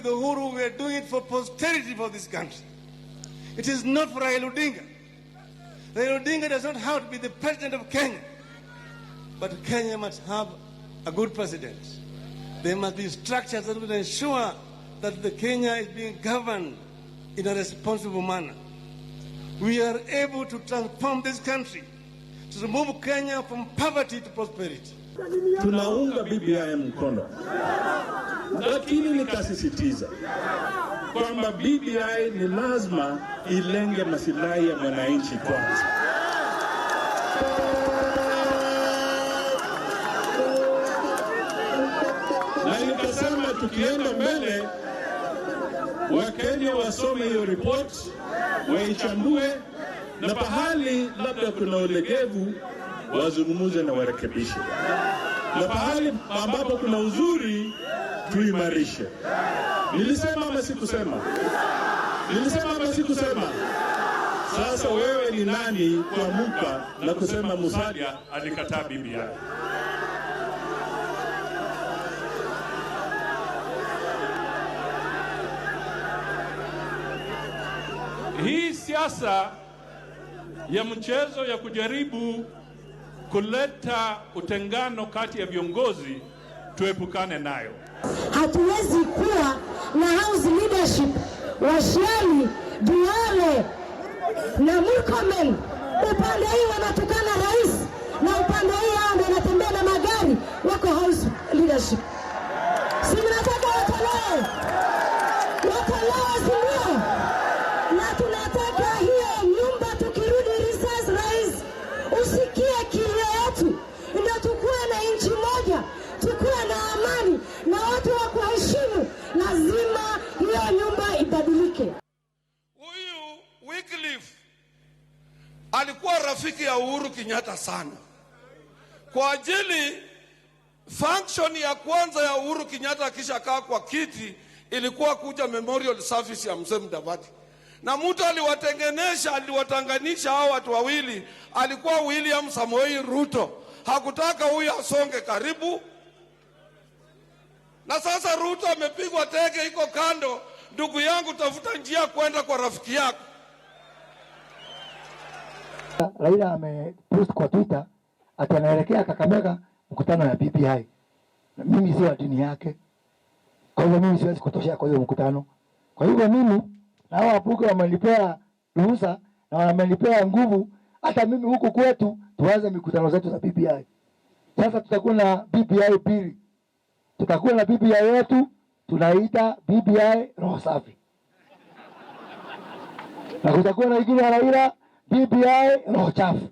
with Uhuru, we are doing it for posterity for this country. It is not for Raila Odinga. Raila Odinga does not have to be the president of Kenya. But Kenya must have a good president. There must be structures that will ensure that the Kenya is being governed in a responsible manner. We are able to transform this country, to remove Kenya from poverty to prosperity. Tunaunga BBI mkono, lakini nikasisitiza kwamba BBI ni lazima ilenge maslahi ya mwananchi kwanza. Na nikasema tukienda mbele, Wakenya wasome hiyo report, waichambue, na pahali labda kuna ulegevu wazungumuze na warekebishe, na pahali ambapo kuna uzuri tuimarishe. Nilisema ama sikusema? Nilisema ama sikusema? Sasa wewe ni nani kuamuka na kusema Musalia alikataa BBI? Hii siasa ya mchezo ya kujaribu kuleta utengano kati ya viongozi tuepukane nayo. Hatuwezi kuwa na house leadership Washiali, Duale na Murkomen upande hii wanatukana rais, na upande hii hao ndio wanatembea na magari wako house leadership. Si mnataka watolewe sindio? Na tunataka hiyo nyumba tukirudi recess, rais usikie kilio yetu, ndio tukuwe na nchi moja, tukuwe na amani na watu wa kuheshimu. Lazima hiyo nyumba ibadilike. Huyu Wycliffe alikuwa rafiki ya Uhuru Kenyatta sana. Kwa ajili function ya kwanza ya Uhuru Kenyatta kisha kaa kwa kiti ilikuwa kuja memorial service ya Mzee Mudavadi. Na mtu aliwatanganisha hao watu wawili alikuwa William Samoei Ruto. Hakutaka huyu asonge karibu. Na sasa Ruto amepigwa teke, iko kando. Ndugu yangu, tafuta njia kwenda kwa rafiki yako. Raila amepost kwa Twitter ati anaelekea Kakamega mkutano ya BBI. Mimi si wa dini yake, kwa hivyo mimi siwezi kutoshea kwa hiyo mkutano. Kwa hivyo mimi na hao wapuke wamelipea ruhusa na wamelipea nguvu, hata mimi huku kwetu tuanze mikutano zetu za BBI. Sasa tutakuwa na BBI pili. Tutakuwa na BBI yetu tunaita BBI roho safi. Na kutakuwa na ingine ya Raila BBI roho chafu.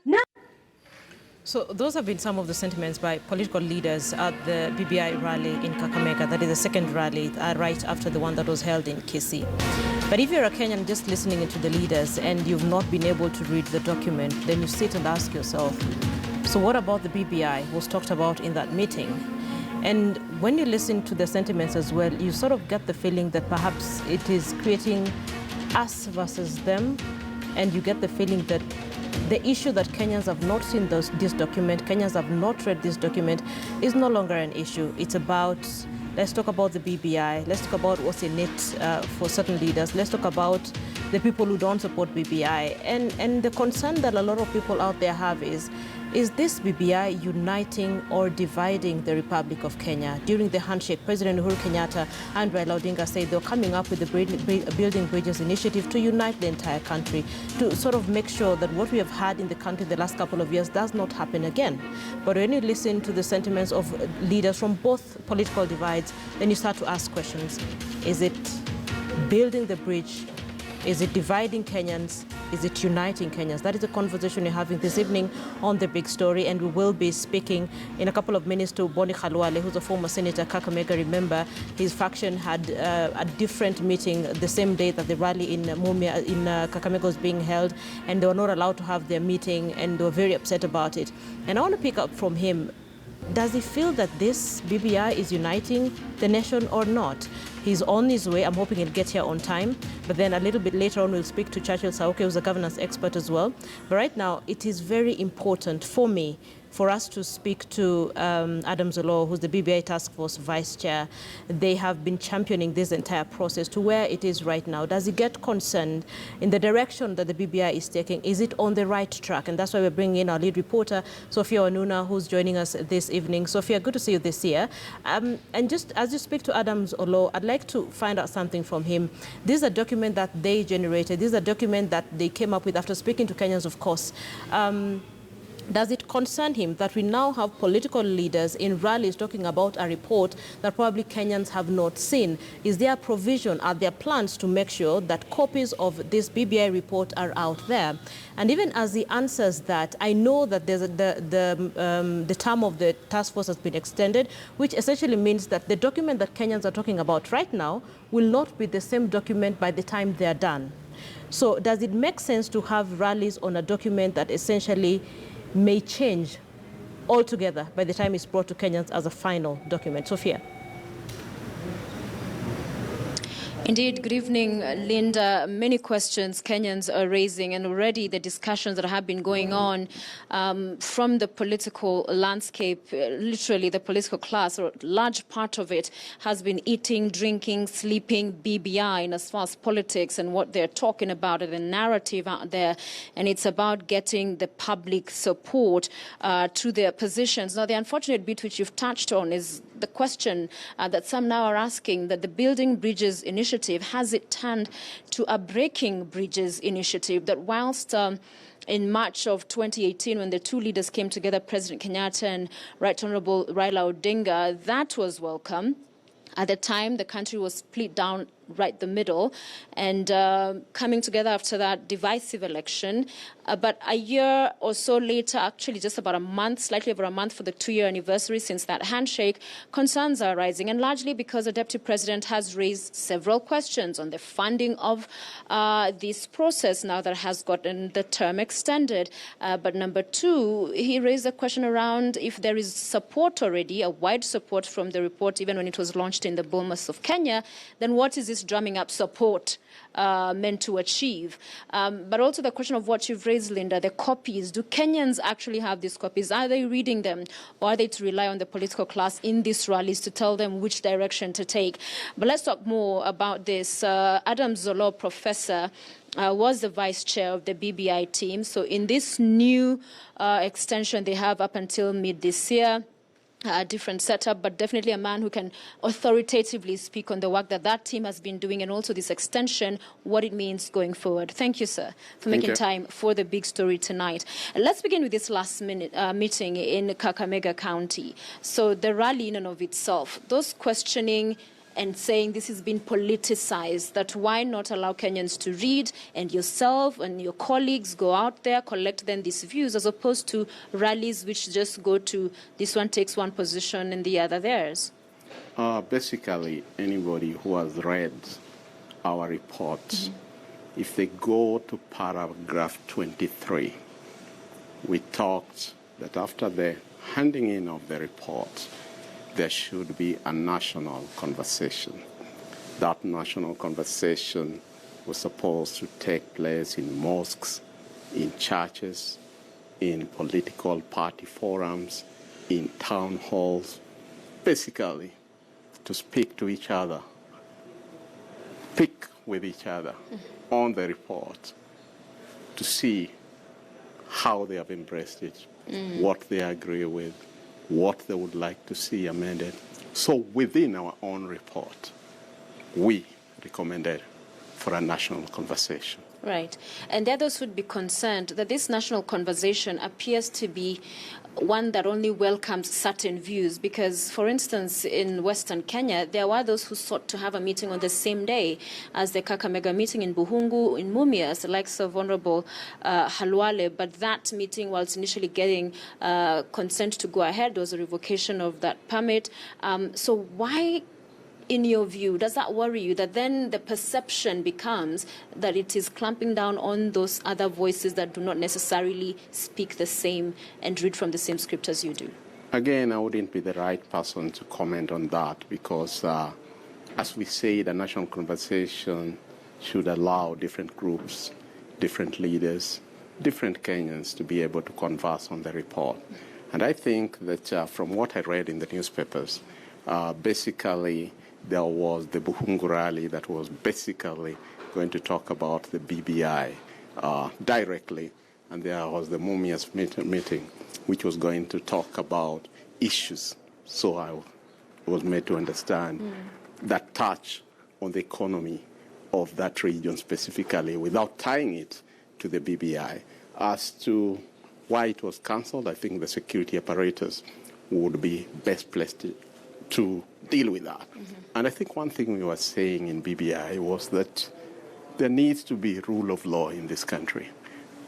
So those have been some of the sentiments by political leaders at the BBI rally in Kakamega. That is the second rally right after the one that was held in Kisii. But if you're a Kenyan just listening to the leaders and you've not been able to read the document, then you sit and ask yourself, so what about the BBI was talked about in that meeting? And when you listen to the sentiments as well, you sort of get the feeling that perhaps it is creating us versus them, and you get the feeling that the issue that Kenyans have not seen this document, Kenyans have not read this document, is no longer an issue. It's about, let's talk about the BBI, let's talk about what's in it for certain leaders, let's talk about the people who don't support BBI. And the concern that a lot of people out there have is this BBI uniting or dividing the Republic of Kenya? During the handshake, President Uhuru Kenyatta and Raila Odinga said they were coming up with the Building Bridges initiative to unite the entire country, to sort of make sure that what we have had in the country the last couple of years does not happen again. But when you listen to the sentiments of leaders from both political divides, then you start to ask questions. Is it building the bridge? Is it dividing Kenyans? Is it uniting Kenyans? That is the conversation we're having this evening on The Big Story, and we will be speaking in a couple of minutes to Boni Khalwale, who's a former senator, Kakamega. Remember, his faction had a different meeting the same day that the rally in Kakamega was being held, and they were not allowed to have their meeting, and they were very upset about it. And I want to pick up from him. Does he feel that this BBI is uniting the nation or not? He's on his way. I'm hoping he'll get here on time. But then a little bit later on, we'll speak to Churchill Sauke, who's a governance expert as well. But right now, it is very important for me for us to speak to Adam Zolo, who's the BBI Task Force Vice Chair. They have been championing this entire process to where it is right now. Does he get concerned in the direction that the BBI is taking? Is it on the right track? And that's why we're bringing in our lead reporter, Sophia Onuna, who's joining us this evening. Sophia, good to see you this year. And just as you speak to Adam Zolo, I'd like to find out something from him. This is a document that they generated. This is a document that they came up with after speaking to Kenyans, of course. Does it concern him that we now have political leaders in rallies talking about a report that probably Kenyans have not seen? Is there a provision, are there plans to make sure that copies of this BBI report are out there? And even as he answers that, I know that there's the term of the task force has been extended, which essentially means that the document that Kenyans are talking about right now will not be the same document by the time they're done. So does it make sense to have rallies on a document that essentially may change altogether by the time it's brought to Kenyans as a final document? Sophia. Indeed, good evening, Linda. Many questions Kenyans are raising, and already the discussions that have been going on from the political landscape, literally the political class, or a large part of it has been eating, drinking, sleeping BBI, and as far as politics and what they're talking about and the narrative out there, and it's about getting the public support to their positions. Now, the unfortunate bit which you've touched on is the question that some now are asking, that the Building Bridges initiative, has it turned to a Breaking Bridges initiative? That whilst in March of 2018, when the two leaders came together, President Kenyatta and Right Honorable Raila Odinga, that was welcome. At the time, the country was split down right the middle, and coming together after that divisive election. But a year or so later, actually just about a month, slightly over a month for the 2-year anniversary since that handshake, concerns are rising, and largely because the Deputy President has raised several questions on the funding of this process now that has gotten the term extended. But number two, he raised a question around if there is support already, a wide support from the report, even when it was launched in the Bomas of Kenya, then what is this drumming up support meant to achieve? But also the question of what you've raised, Linda, the copies. Do Kenyans actually have these copies? Are they reading them, or are they to rely on the political class in these rallies to tell them which direction to take? But let's talk more about this. Adam Zolo, professor, was the vice chair of the BBI team. So in this new extension they have up until mid this year, a different setup, but definitely a man who can authoritatively speak on the work that that team has been doing, and also this extension, what it means going forward. Thank you, sir, for making time for the big story tonight. Let's begin with this last minute meeting in Kakamega County. So the rally in and of itself, those questioning and saying this has been politicized, that why not allow Kenyans to read, and yourself and your colleagues go out there, collect then these views, as opposed to rallies which just go to this one takes one position and the other theirs? Basically, anybody who has read our report, if they go to paragraph 23, we talked that after the handing in of the report, there should be a national conversation. That national conversation was supposed to take place in mosques, in churches, in political party forums, in town halls, basically to speak to each other, speak with each other on the report, to see how they have embraced it, what they agree with, what they would like to see amended. So within our own report, we recommended for a national conversation. Right. And there are those who would be concerned that this national conversation appears to be one that only welcomes certain views, because, for instance, in Western Kenya, there were those who sought to have a meeting on the same day as the Kakamega meeting in Buhungu, in Mumias, the likes of Honorable Halwale. But that meeting, whilst initially getting consent to go ahead, was a revocation of that permit. So why, in your view, does that worry you, that then the perception becomes that it is clamping down on those other voices that do not necessarily speak the same and read from the same script as you do? Again, I wouldn't be the right person to comment on that, because as we say, the national conversation should allow different groups, different leaders, different Kenyans to be able to converse on the report. And I think that from what I read in the newspapers, basically there was the Buhungu rally that was basically going to talk about the BBI directly, and there was the Mumias meeting, which was going to talk about issues. So I was made to understand that touch on the economy of that region specifically, without tying it to the BBI. As to why it was cancelled, I think the security apparatus would be best placed to deal with that. And I think one thing we were saying in BBI was that there needs to be rule of law in this country.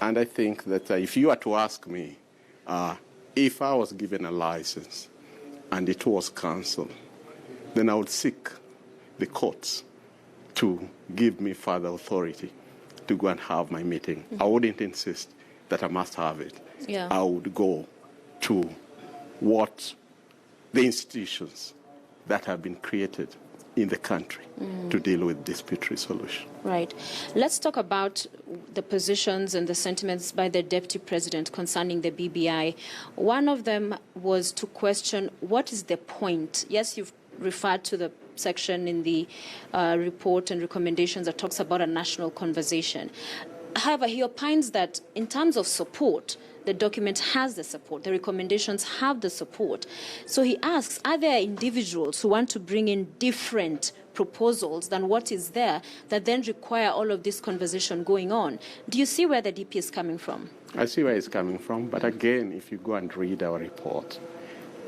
And I think that if you were to ask me, if I was given a license and it was cancelled, then I would seek the courts to give me further authority to go and have my meeting. I wouldn't insist that I must have it. Yeah. I would go to what the institutions that have been created in the country to deal with dispute resolution. Right. Let's talk about the positions and the sentiments by the Deputy President concerning the BBI. One of them was to question what is the point. Yes, you've referred to the section in the report and recommendations that talks about a national conversation. However, he opines that in terms of support, the document has the support, the recommendations have the support. So he asks, are there individuals who want to bring in different proposals than what is there that then require all of this conversation going on? Do you see where the DP is coming from? I see where it's coming from, but again, if you go and read our report,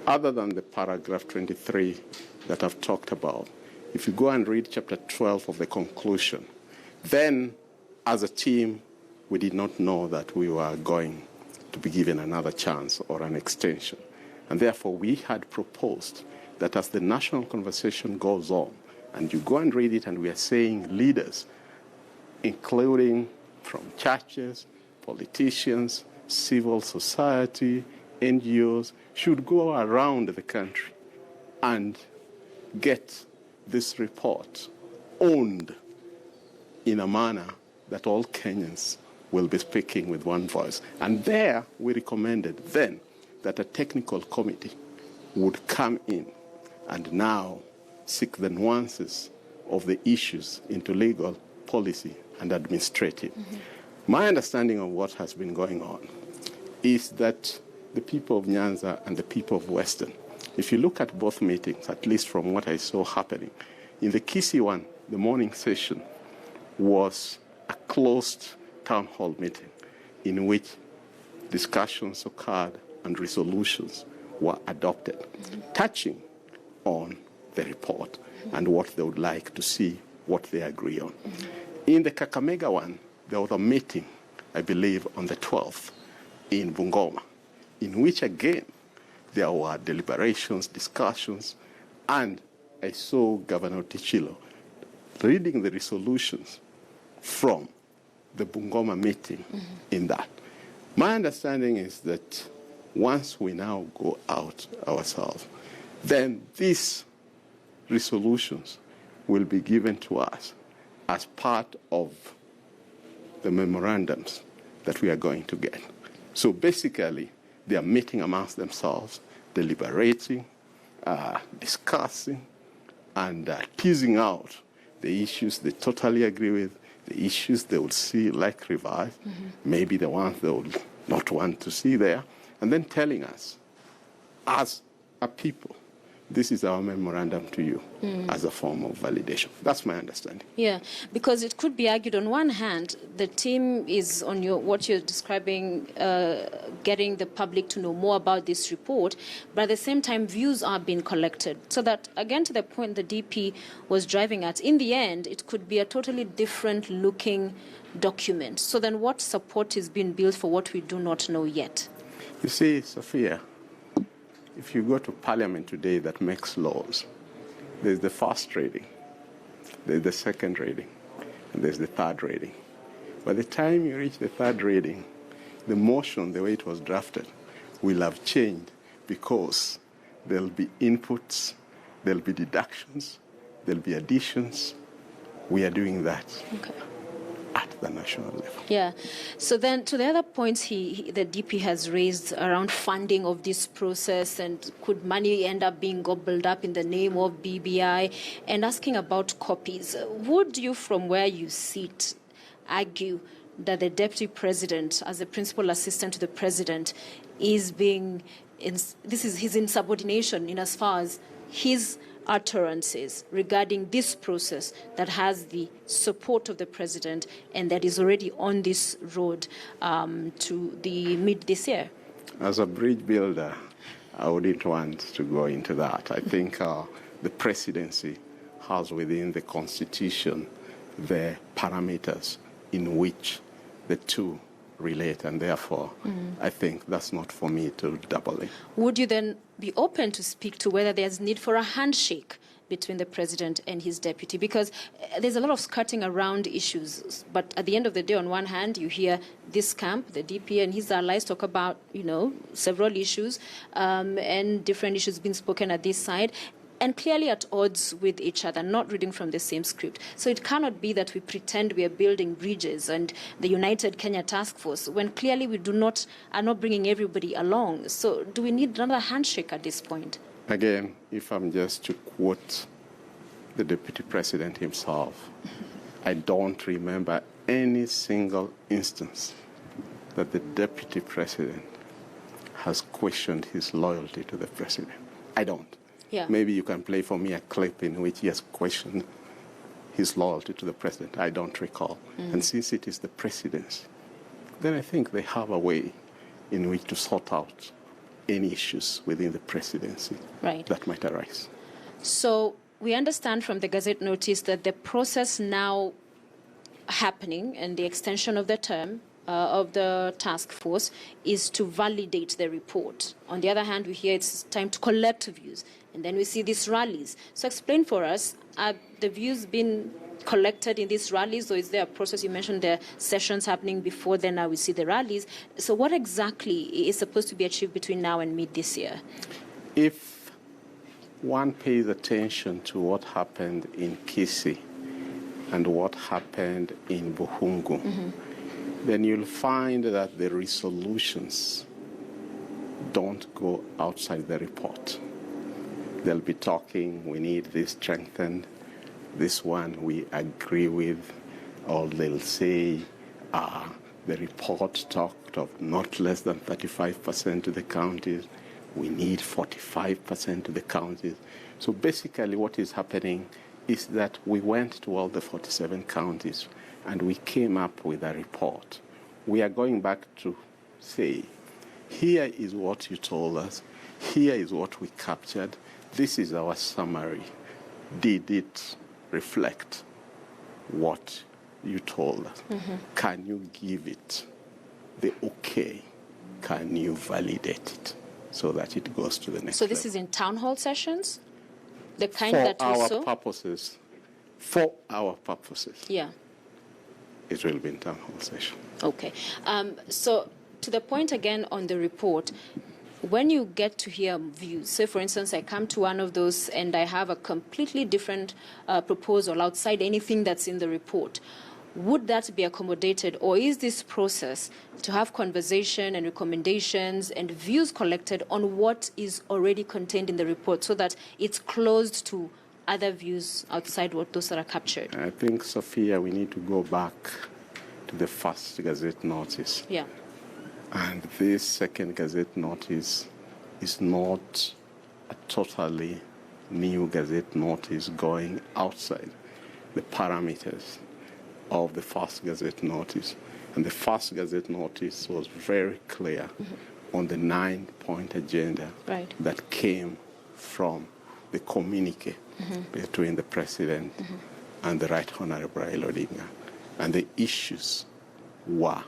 other than the paragraph 23 that I've talked about, if you go and read chapter 12 of the conclusion, then as a team, we did not know that we were going to be given another chance or an extension. And therefore, we had proposed that as the national conversation goes on, and you go and read it, and we are saying leaders, including from churches, politicians, civil society, NGOs, should go around the country and get this report owned in a manner that all Kenyans will be speaking with one voice. And there we recommended then that a technical committee would come in and now seek the nuances of the issues into legal, policy, and administrative. My understanding of what has been going on is that the people of Nyanza and the people of Western, if you look at both meetings, at least from what I saw happening, in the Kisii one, the morning session was a closed town hall meeting in which discussions occurred and resolutions were adopted, touching on the report and what they would like to see, what they agree on. In the Kakamega one, there was a meeting, I believe, on the 12th in Bungoma, in which again there were deliberations, discussions, and I saw Governor Tichilo reading the resolutions from the Bungoma meeting in that. My understanding is that once we now go out ourselves, then these resolutions will be given to us as part of the memorandums that we are going to get. So basically, they are meeting amongst themselves, deliberating, discussing, and teasing out the issues they totally agree with, the issues they would see like revived, maybe the ones they would not want to see there, and then telling us, as a people, this is our memorandum to you as a form of validation. That's my understanding. Yeah, because it could be argued on one hand, the team is on what you're describing, getting the public to know more about this report, but at the same time, views are being collected. So that, again, to the point the DP was driving at, in the end, it could be a totally different looking document. So then what support is being built for what we do not know yet? You see, Sophia, if you go to Parliament today that makes laws, there's the first reading, there's the second reading, and there's the third reading. By the time you reach the third reading, the motion, the way it was drafted, will have changed because there'll be inputs, there'll be deductions, there'll be additions. We are doing that. Okay. at the national level. Yeah. So then to the other points the DP has raised around funding of this process, and could money end up being gobbled up in the name of BBI, and asking about copies. Would you, from where you sit, argue that the Deputy President, as the principal assistant to the President, is being, this is his insubordination in as far as his utterances regarding this process that has the support of the President and that is already on this road to the mid this year? As a bridge builder, I wouldn't want to go into that. I think the presidency has within the Constitution the parameters in which the two relate, and therefore I think that's not for me to double in. Would you then be open to speak to whether there's need for a handshake between the President and his deputy? Because there's a lot of skirting around issues, but at the end of the day, on one hand, you hear this camp, the DP and his allies, talk about, several issues and different issues being spoken at this side, and clearly at odds with each other, not reading from the same script. So it cannot be that we pretend we are building bridges and the United Kenya Task Force when clearly we are not bringing everybody along. So do we need another handshake at this point? Again, if I'm just to quote the Deputy President himself, I don't remember any single instance that the Deputy President has questioned his loyalty to the President. I don't. Yeah. Maybe you can play for me a clip in which he has questioned his loyalty to the President. I don't recall. And since it is the presidency, then I think they have a way in which to sort out any issues within the presidency that might arise. So we understand from the Gazette notice that the process now happening and the extension of the term of the task force is to validate the report. On the other hand, we hear it's time to collect views, and then we see these rallies. So explain for us, are the views being collected in these rallies, or is there a process? You mentioned the sessions happening before, then now we see the rallies. So what exactly is supposed to be achieved between now and mid this year? If one pays attention to what happened in Kisii and what happened in Buhungu, then you'll find that the resolutions don't go outside the report. They'll be talking, we need this strengthened, this one we agree with, or they'll say the report talked of not less than 35% to the counties, we need 45% to the counties. So basically what is happening is that we went to all the 47 counties and we came up with a report. We are going back to say, here is what you told us, here is what we captured, this is our summary. Did it reflect what you told us? Can you give it the okay? Can you validate it so that it goes to the next level? So this is in town hall sessions? The kind for that we saw? For our purposes. Yeah. It will be in town hall session. Okay. So to the point again on the report, when you get to hear views, say for instance I come to one of those and I have a completely different proposal outside anything that's in the report, would that be accommodated, or is this process to have conversation and recommendations and views collected on what is already contained in the report so that it's closed to other views outside what those that are captured? I think, Sophia, we need to go back to the first Gazette notice. Yeah. And this second Gazette notice is not a totally new Gazette notice going outside the parameters of the first Gazette notice. And the first Gazette notice was very clear on the 9-point agenda that came from the communique between the President and the Right Honorable Raila Odinga. And the issues were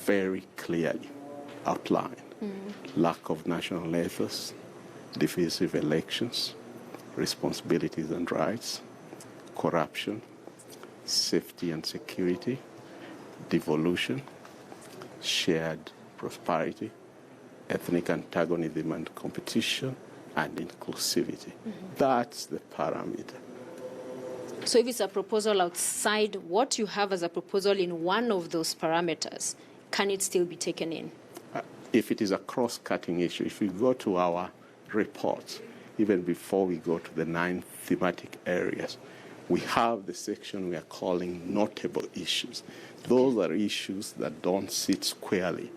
very clearly outlined. Lack of national ethos, divisive elections, responsibilities and rights, corruption, safety and security, devolution, shared prosperity, ethnic antagonism and competition, and inclusivity. That's the parameter. So if it's a proposal outside what you have as a proposal in one of those parameters, can it still be taken in? If it is a cross-cutting issue, if we go to our reports, even before we go to the 9 thematic areas, we have the section we are calling notable issues. Those are issues that don't sit squarely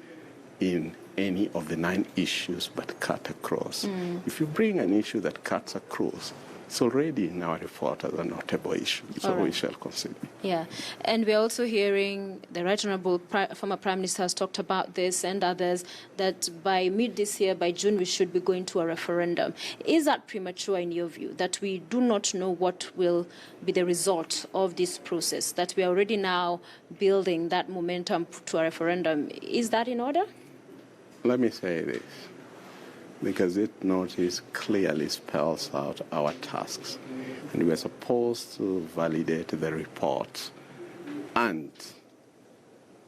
in any of the 9 issues but cut across. If you bring an issue that cuts across, it's already in our report as a notable issue, so we shall consider. Yeah, and we're also hearing the Right Honourable former Prime Minister has talked about this and others, that by mid this year, by June, we should be going to a referendum. Is that premature in your view, that we do not know what will be the result of this process, that we are already now building that momentum to a referendum? Is that in order? Let me say this. The Gazette notice clearly spells out our tasks, and we are supposed to validate the report and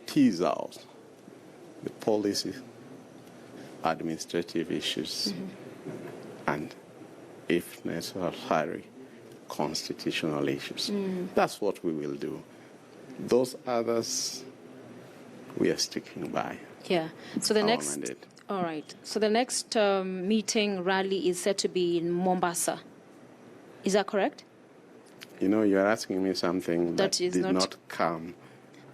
tease out the policy, administrative issues, and, if necessary, constitutional issues. That's what we will do. Those others, we are sticking by. Yeah. So the next. Mandate. All right. So the next meeting rally is set to be in Mombasa. Is that correct? You know, you're asking me something that is did not not come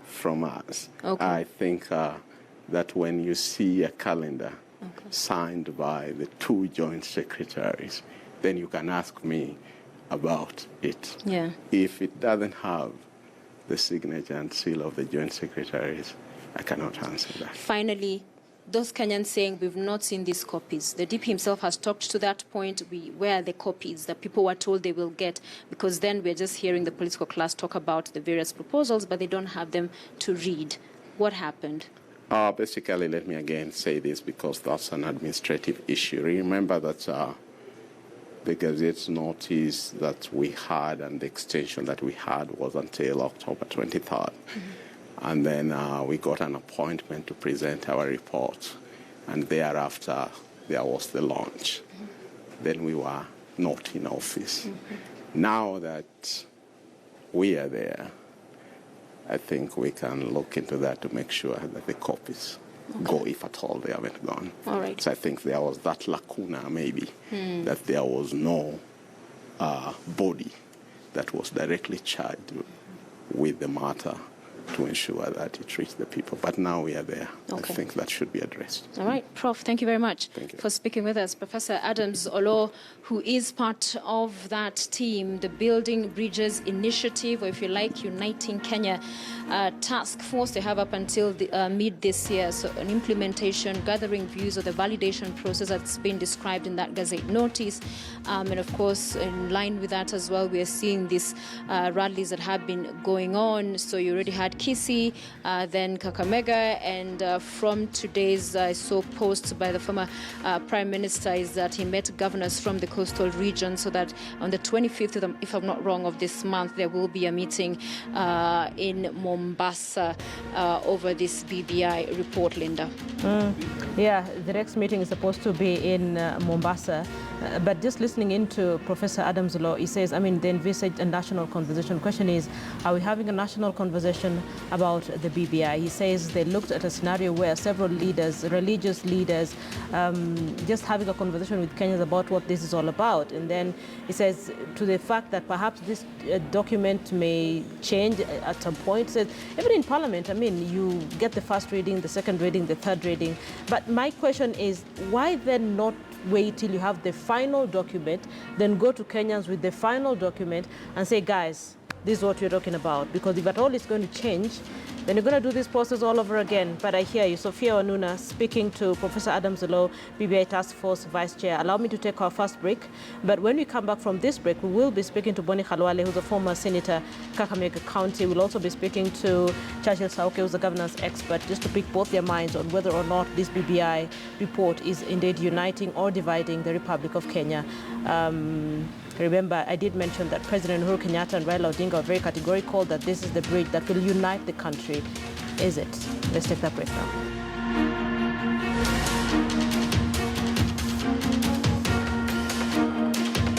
from us. Okay. I think that when you see a calendar signed by the 2 joint secretaries, then you can ask me about it. Yeah. If it doesn't have the signature and seal of the joint secretaries, I cannot answer that. Finally, those Kenyans saying we've not seen these copies. The DP himself has talked to that point. Where are the copies that people were told they will get? Because then we're just hearing the political class talk about the various proposals, but they don't have them to read. What happened? Basically, let me again say this because that's an administrative issue. Remember that the Gazette notice that we had and the extension that we had was until October 23rd. And then we got an appointment to present our report. And thereafter, there was the launch. Then we were not in office. Now that we are there, I think we can look into that to make sure that the copies go, if at all they haven't gone. All right. So I think there was that lacuna, maybe, that there was no body that was directly charged with the matter to ensure that it reached the people. But now we are there. Okay. I think that should be addressed. All right, Prof, thank you very much for speaking with us. Professor Adams Olo, who is part of that team, the Building Bridges Initiative, or if you like, Uniting Kenya task force. They have up until mid this year, so an implementation, gathering views of the validation process that's been described in that Gazette notice. And of course, in line with that as well, we are seeing these rallies that have been going on. So you already had Kisii, then Kakamega, and from today's I saw posts by the former Prime Minister is that he met governors from the coastal region, so that on the 25th, if I'm not wrong, of this month, there will be a meeting in Mombasa over this BBI report, Linda. Yeah, the next meeting is supposed to be in Mombasa. But just listening into Professor Adams Olo, he says, I mean, they envisage a national conversation. The question is, are we having a national conversation about the BBI? He says they looked at a scenario where several leaders, religious leaders, just having a conversation with Kenyans about what this is all about. And then he says, to the fact that perhaps this document may change at some point, he says, even in Parliament, I mean, you get the first reading, the second reading, the third reading. But my question is, why then not wait till you have the final document, then go to Kenyans with the final document and say, guys, this is what you're talking about? Because if at all it's going to change, then you're going to do this process all over again. But I hear you. Sophia Wanuna speaking to Professor Adams Olo, BBI Task Force Vice Chair. Allow me to take our first break. But when we come back from this break, we will be speaking to Boni Khalwale, who's a former senator, Kakamega County. We'll also be speaking to Churchill Sauke, who's a governance expert, just to pick both their minds on whether or not this BBI report is indeed uniting or dividing the Republic of Kenya. Remember, I did mention that President Uhuru Kenyatta and Raila Odinga are very categorical that this is the bridge that will unite the country. Is it? Let's take that break now.